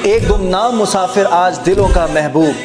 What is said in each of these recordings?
ایک गुमनाम मुसाफिर आज दिलों का महबूब,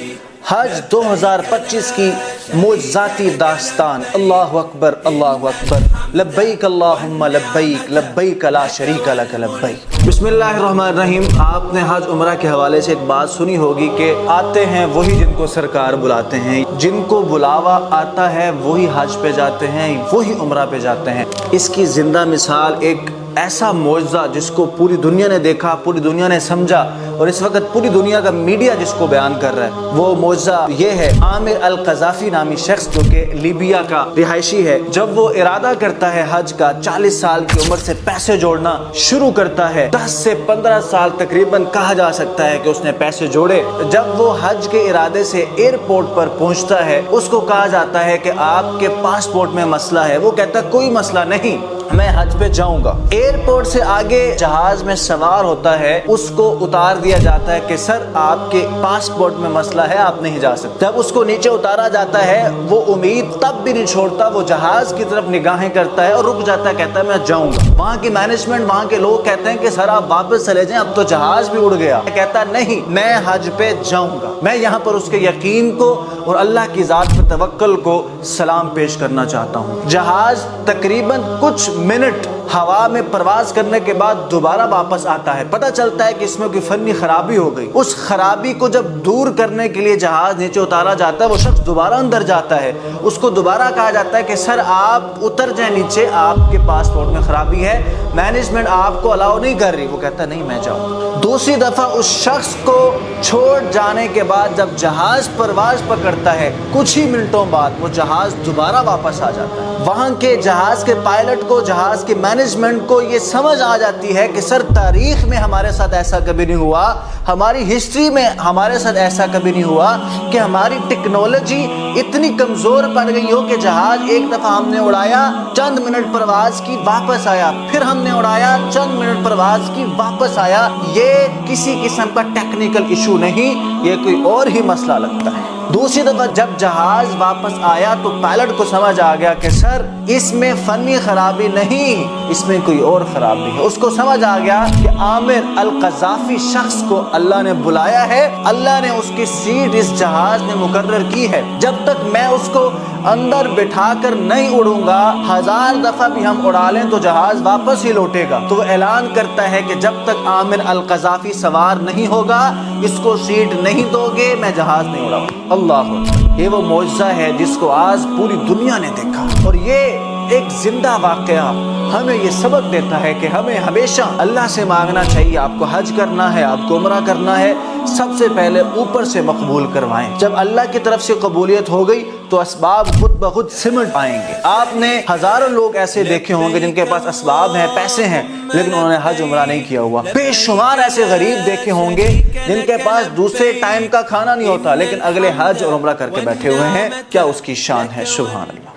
हज 2025 की मोजाती दास्तान। अल्लाह अकबर अल्लाह अकबर, लब्बैक अल्लाहुम्मा लब्बैक, लब्बैक ला शरीक लक लब्बैक। बिस्मिल्लाहिर्रहमानिर्रहीम। आपने हज उम्रा के हवाले से एक बात सुनी होगी कि आते हैं वही जिनको सरकार बुलाते हैं, जिनको बुलावा आता है वही हज पे जाते हैं, वही उम्रा पे जाते हैं। इसकी जिंदा मिसाल एक ऐसा मौजज़ा जिसको पूरी दुनिया ने देखा, पूरी दुनिया ने समझा और इस वक्त पूरी दुनिया का मीडिया जिसको बयान कर रहा है, वो मौजज़ा ये है आमिर अल क़ज़ाफ़ी नामी शख्स जो कि लीबिया का रिहायशी है। जब वो इरादा करता है हज का, 40 साल की उम्र से पैसे जोड़ना शुरू करता है। 10 से 15 साल तकरीबन कहा जा सकता है कि उसने पैसे जोड़े। जब वो हज के इरादे से एयरपोर्ट पर पहुंचता है, उसको कहा जाता है कि आपके पासपोर्ट में मसला है। वो कहता है कोई मसला नहीं, मैं हज पे जाऊंगा। एयरपोर्ट से आगे जहाज में सवार होता है, उसको उतार दिया जाता है कि सर आपके पासपोर्ट में मसला है, आप नहीं जा सकते। जब उसको नीचे उतारा जाता है, वो उम्मीद तब भी नहीं छोड़ता, वो जहाज की तरफ निगाहें करता है और रुक जाता है, कहता है मैं जाऊंगा। वहाँ की मैनेजमेंट, वहाँ के लोग कहते हैं कि सर आप वापस चले जाएं, अब तो जहाज भी उड़ गया। कहता नहीं, मैं हज पे जाऊंगा। मैं यहाँ पर उसके यकीन को और अल्लाह की ज़ात पर तवक्कुल को सलाम पेश करना चाहता हूँ। जहाज तकरीबन कुछ मिनट हवा में परवाज करने के बाद दोबारा वापस आता है। पता चलता है कि इसमें कोई फनी खराबी हो गई। उस खराबी को जब दूर करने के लिए जहाज नीचे उतारा जाता है, वो शख्स दोबारा अंदर जाता है। उसको दोबारा कहा जाता है कि सर आप उतर जाए नीचे, आपके पासपोर्ट में खराबी है, मैनेजमेंट आपको अलाउ नहीं कर रही। वो कहता है नहीं मैं जाऊँ। दूसरी दफा उस शख्स को छोड़ जाने के बाद जब जहाज परवाज पकड़ता है, कुछ ही मिनटों बाद वो जहाज दोबारा वापस आ जाता है। वहाँ के जहाज के पायलट को, जहाज के मैनेजमेंट को ये समझ आ जाती है कि सर तारीख में हमारे साथ ऐसा कभी नहीं हुआ, हमारी हिस्ट्री में हमारे साथ ऐसा कभी नहीं हुआ कि हमारी टेक्नोलॉजी इतनी कमज़ोर पड़ गई हो कि जहाज एक दफ़ा हमने उड़ाया, चंद मिनट परवाज की, वापस आया, फिर हमने उड़ाया, चंद मिनट परवाज की, वापस आया। ये किसी किस्म का टेक्निकल इशू नहीं, ये कोई और ही मसला लगता है। दूसरी दफा जब जहाज वापस आया तो पायलट को समझ आ गया कि सर इसमें फनी खराबी नहीं, इसमें कोई और खराबी है। उसको समझ आ गया कि आमिर अल क़ज़ाफ़ी शख्स को अल्लाह ने बुलाया है, अल्लाह ने उसकी सीट इस जहाज ने मुकर्रर की है। जब तक मैं उसको अंदर बिठा कर नहीं उड़ूंगा, 1000 दफा भी हम उड़ा लें तो जहाज वापस ही लौटेगा। तो वो ऐलान करता है कि जब तक आमिर अल क़ज़ाफ़ी सवार नहीं होगा, इसको सीट नहीं दोगे, मैं जहाज नहीं उड़ाऊंगा। अल्लाह, ये वो मौजज़ा है जिसको आज पूरी दुनिया ने देखा। और ये एक जिंदा वाक़या हमें ये सबक देता है कि हमें हमेशा अल्लाह से मांगना चाहिए। आपको हज करना है, आपको उम्रा करना है, सबसे पहले ऊपर से मकबूल करवाएं। जब अल्लाह की तरफ से कबूलियत हो गई तो असबाब खुद ब खुद सिमट आएंगे। आपने हजारों लोग ऐसे देखे होंगे जिनके पास असबाब हैं, पैसे हैं, लेकिन उन्होंने हज उम्रा नहीं किया हुआ। बेशुमार ऐसे गरीब देखे होंगे जिनके पास दूसरे टाइम का खाना नहीं होता, लेकिन अगले हज और उम्रा करके बैठे हुए हैं। क्या उसकी शान है, सुभान अल्लाह।